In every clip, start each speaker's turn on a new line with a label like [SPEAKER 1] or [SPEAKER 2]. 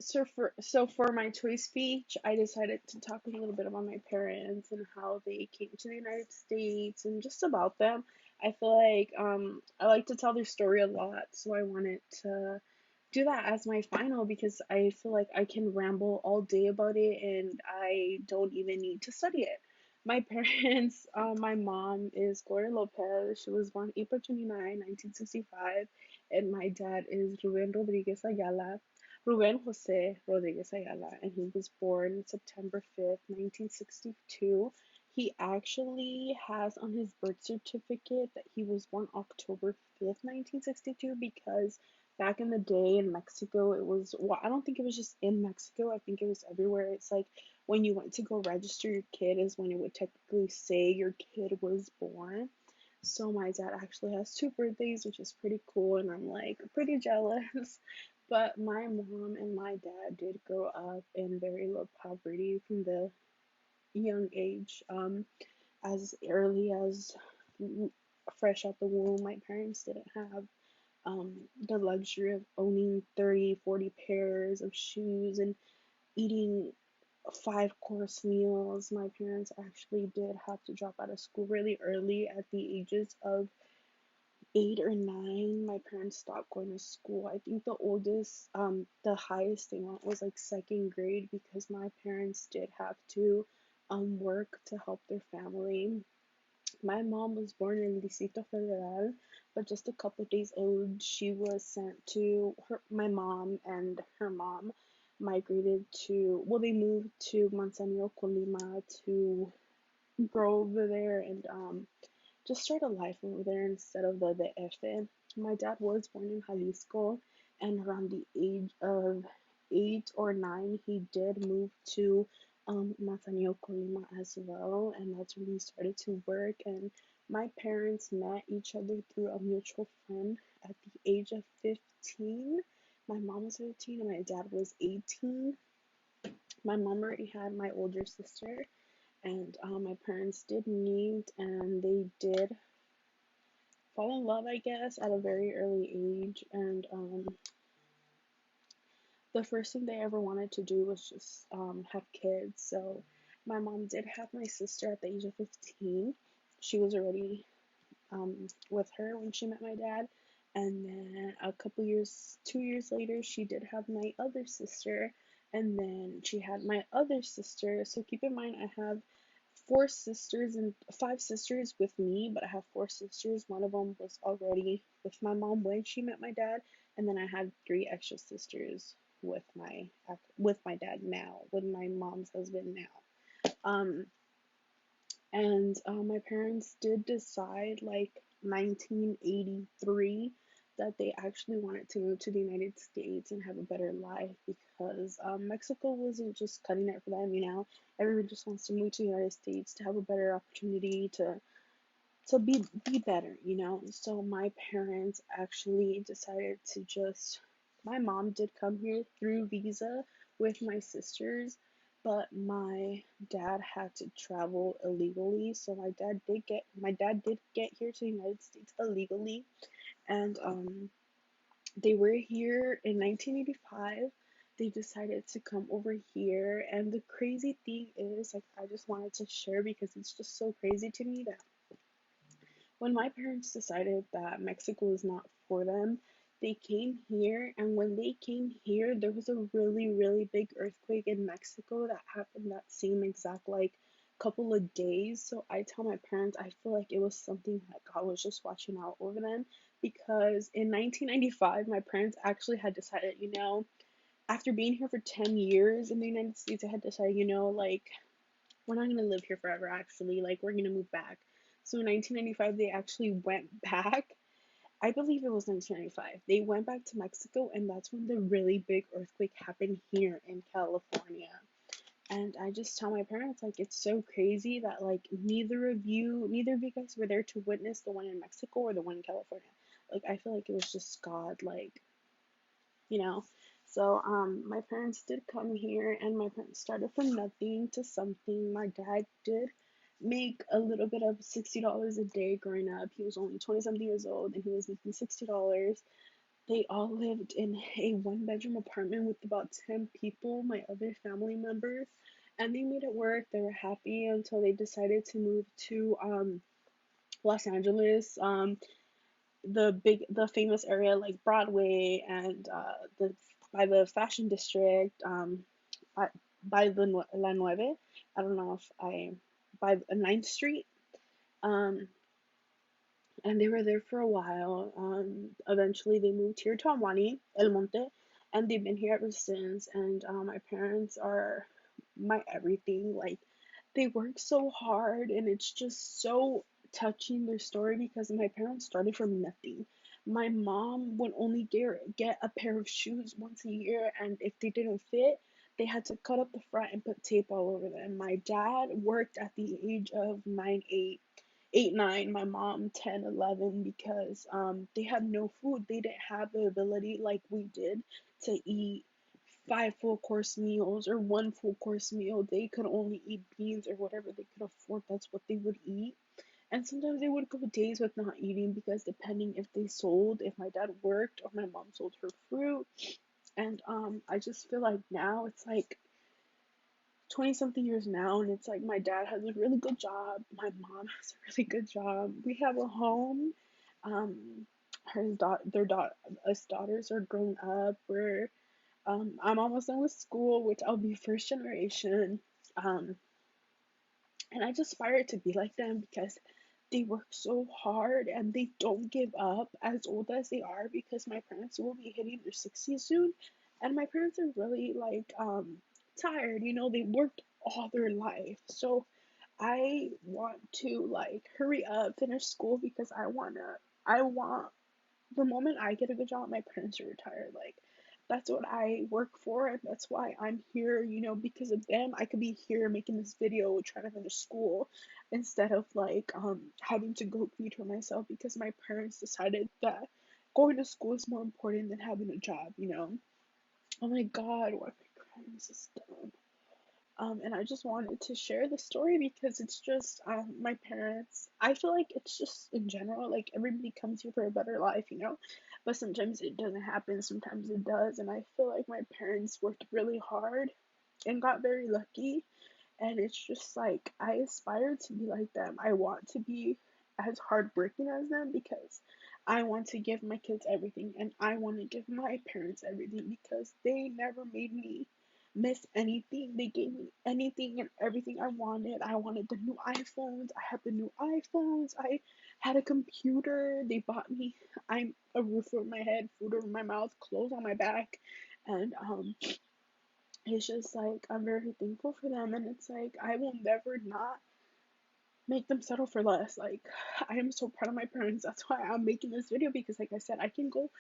[SPEAKER 1] So for my choice speech, I decided to talk a little bit about my parents and how they came to the United States and just about them. I feel like I like to tell their story a lot, so I wanted to do that as my final because I feel like I can ramble all day about it and I don't even need to study it. My parents, my mom is Gloria Lopez. She was born April 29, 1965, and my dad is Ruben Rodriguez Ayala. Ruben Jose Rodriguez Ayala, and he was born September 5th, 1962. He actually has on his birth certificate that he was born October 5th, 1962, because back in the day in Mexico, it was, well, I don't think it was just in Mexico, I think it was everywhere. It's like when you went to go register your kid, is when it would technically say your kid was born. So my dad actually has two birthdays, which is pretty cool, and I'm like pretty jealous. But my mom and my dad did grow up in very low poverty from the young age. As early as fresh out the womb, my parents didn't have the luxury of owning 30, 40 pairs of shoes and eating five-course meals. My parents actually did have to drop out of school really early at the ages of 8 or 9. My parents stopped going to school. I think the highest they went was like second grade because my parents did have to work to help their family. My mom was born in Distrito Federal, but just a couple of days old, she was sent to her. My mom and her mom migrated to, well, they moved to Manzanillo, Colima to grow over there and just start a life over there instead of the DF. My dad was born in Jalisco, and around the age of 8 or 9, he did move to Manzanillo, Colima as well, and that's when he started to work. And my parents met each other through a mutual friend at the age of 15. My mom was 15 and my dad was 18. My mom already had my older sister, and my parents did meet and they did fall in love, I guess, at a very early age. And the first thing they ever wanted to do was just have kids. So my mom did have my sister at the age of 15. She was already with her when she met my dad. And then a couple years, 2 years later, she did have my other sister. And then she had my other sister. So keep in mind, I have four sisters and five sisters with me, but I have four sisters. One of them was already with my mom when she met my dad, and then I had three extra sisters with my dad now, with my mom's husband now. And my parents did decide, like 1983, that they actually wanted to move to the United States and have a better life because Mexico wasn't just cutting it for them, you know. Everyone just wants to move to the United States to have a better opportunity to be better, you know. So my parents actually decided to just, my mom did come here through visa with my sisters, but my dad had to travel illegally. So my dad did get here to the United States illegally, and they were here in 1985. They decided to come over here, and the crazy thing is, like, I just wanted to share because it's just so crazy to me that when my parents decided that Mexico was not for them, they came here, and when they came here, there was a really, really big earthquake in Mexico that happened that same exact, like, couple of days. So I tell my parents, I feel like it was something that God was just watching out over them because in 1995, my parents actually had decided, after being here for 10 years in the United States, I had decided, like, we're not gonna live here forever, actually. Like, we're gonna move back. So in 1995, they actually went back. I believe it was 1995. They went back to Mexico, and that's when the really big earthquake happened here in California. And I just tell my parents, like, it's so crazy that, like, neither of you guys were there to witness the one in Mexico or the one in California. Like, I feel like it was just God, like, you know. So my parents did come here, and my parents started from nothing to something. My dad did make a little bit of $60 a day growing up. He was only 20 something years old, and he was making $60. They all lived in a one bedroom apartment with about 10 people, my other family members, and they made it work. They were happy until they decided to move to Los Angeles, the famous area like Broadway and the by the fashion district, by, by the La Nueve. I don't know if I by Ninth Street. Um, and they were there for a while. Eventually, they moved here to Amani, El Monte, and they've been here ever since. And my parents are my everything. Like, they work so hard, and it's just so touching their story because my parents started from nothing. My mom would only get a pair of shoes once a year, and if they didn't fit, they had to cut up the front and put tape all over them. My dad worked at the age of 9, my mom 10, 11, because they had no food. They didn't have the ability like we did to eat five full course meals or one full course meal. They could only eat beans or whatever they could afford. That's what they would eat. And sometimes they would go days with not eating because depending if they sold, if my dad worked or my mom sold her fruit. And I just feel like now it's like 20 something years now, and it's like my dad has a really good job, my mom has a really good job, we have a home. um her daughter their daughter us daughters are grown up. I'm almost done with school, which I'll be first generation. um and I just aspire to be like them because they work so hard and they don't give up as old as they are, because my parents will be hitting their 60s soon, and my parents are really like tired, they worked all their life. So I want to like hurry up, finish school, because I want the moment I get a good job, my parents are retired. Like, that's what I work for, and that's why I'm here. Because of them, I could be here making this video, trying to finish school, instead of like having to go feed for myself, because my parents decided that going to school is more important than having a job. Oh my God, why am I crying? This is dumb. And I just wanted to share the story because it's just my parents. I feel like it's just in general, like everybody comes here for a better life. But sometimes it doesn't happen, sometimes it does. And I feel like my parents worked really hard and got very lucky. And it's just like I aspire to be like them. I want to be as hardworking as them because I want to give my kids everything, and I want to give my parents everything because they never made me miss anything. They gave me anything and everything I wanted. I wanted the new iPhones. I had the new iPhones. I had a computer. They bought me I'm a roof over my head, food over my mouth, clothes on my back, and it's just like I'm very thankful for them, and it's like I will never not make them settle for less. Like, I am so proud of my parents. That's why I'm making this video, because like I said, I can go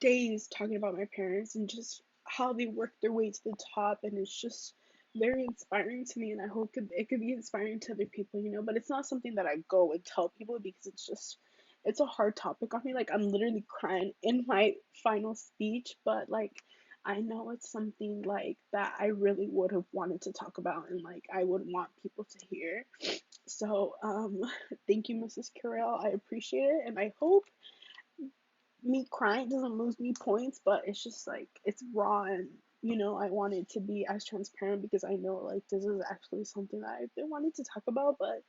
[SPEAKER 1] days talking about my parents and just how they worked their way to the top, and it's just very inspiring to me, and I hope it could be inspiring to other people. But it's not something that I go and tell people because it's a hard topic on me. Like, I'm literally crying in my final speech, but like I know it's something like that I really would have wanted to talk about, and like I would want people to hear. So, thank you, Mrs. Carell. I appreciate it, and I hope me crying doesn't lose me points, but it's just like it's raw, and I wanted to be as transparent because I know like this is actually something that I've been wanting to talk about, but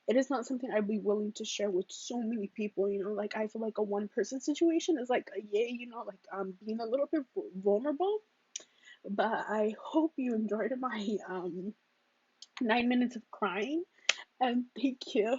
[SPEAKER 1] it is not something I'd be willing to share with so many people. Like I feel like a one person situation is like a like being a little bit vulnerable. But I hope you enjoyed my 9 minutes of crying, and thank you.